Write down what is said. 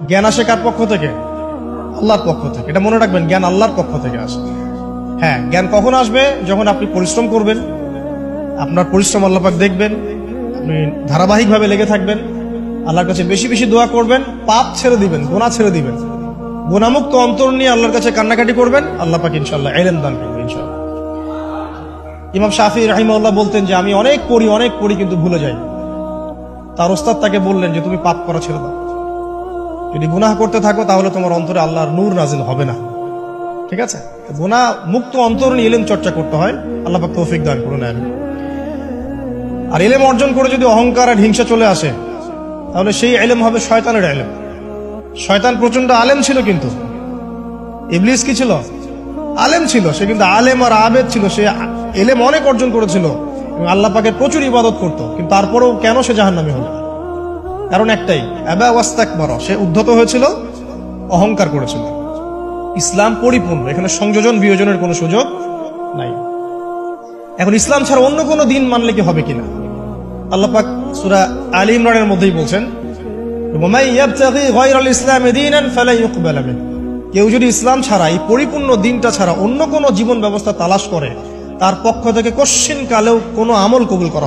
জ্ঞান আসে কার পক্ষ থেকে? আল্লাহর পক্ষ থেকে। এটা মনে রাখবেন, জ্ঞান আল্লাহর পক্ষ থেকে আসে। হ্যাঁ, জ্ঞান কখন আসবে? যখন আপনি পরিশ্রম করবেন, আপনার পরিশ্রম আল্লাহ পাক দেখবেন, আপনি ধারাবাহিকভাবে লেগে থাকবেন, আল্লাহর কাছে বেশি বেশি দোয়া করবেন, পাপ ছেড়ে দিবেন, গুনাহ ছেড়ে দিবেন, গুনাহমুক্ত অন্তর নিয়ে আল্লাহর কাছে কান্নাকাটি করবেন, আল্লাহ পাক ইনশাআল্লাহ ইলম দান করবেন ইনশাআল্লাহ। ইমাম শাফিঈ রাহিমাহুল্লাহ বলতেন যে আমি অনেক পড়ি কিন্তু ভুলে যাই। তার ওস্তাদ তাকে বললেন যে তুমি পাপ করা ছেড়ে দাও, যদি গুনাহ করতে থাকো তাহলে তোমার অন্তরে আল্লাহর নূর নাজিল হবে না। ঠিক আছে, গুনাহ মুক্ত অন্তর নিয়ে ইলম চর্চা করতে হয়। আল্লাহ পাক তৌফিক দান করুন। আর ইলম অর্জন করে যদি অহংকার আর হিংসা চলে আসে, তাহলে সেই ইলম হবে শয়তানের ইলম। শয়তান প্রচন্ড আলেম ছিল, কিন্তু ইবলিস কি ছিল? আলেম ছিল। সে কিন্তু আলেম আর আবেদ ছিল, সে ইলম অনেক অর্জন করেছিল এবং আল্লাহ পাকের প্রচুর ইবাদত করত, কিন্তু তারপরেও কেন সে জাহান্নামী হলো? কারণ একটাই, আবা ওয়াস্তাকবারা, সে উদ্ধত হয়েছিল, অহংকার করেছিল। ইসলাম পরিপূর্ণ, এখানে সংযোজন বিয়োজনের কোনো সুযোগ নাই। এখন ইসলাম ছাড়া অন্য কোনো দিন মানলে কি হবে কিনা? আল্লাহ পাক সূরা আলী ইমরানের মধ্যেই বলছেন, ওয়ামাই ইয়াবতাগি গায়রাল ইসলামি দীনান ফালা ইউকবাল মিন। কেউ যদি ইসলাম ছাড়া, এই পরিপূর্ণ দিনটা ছাড়া অন্য কোনো জীবন ব্যবস্থা তালাশ করে, তার পক্ষ থেকে কশ্চিন কালেও কোনো আমল কবুল করা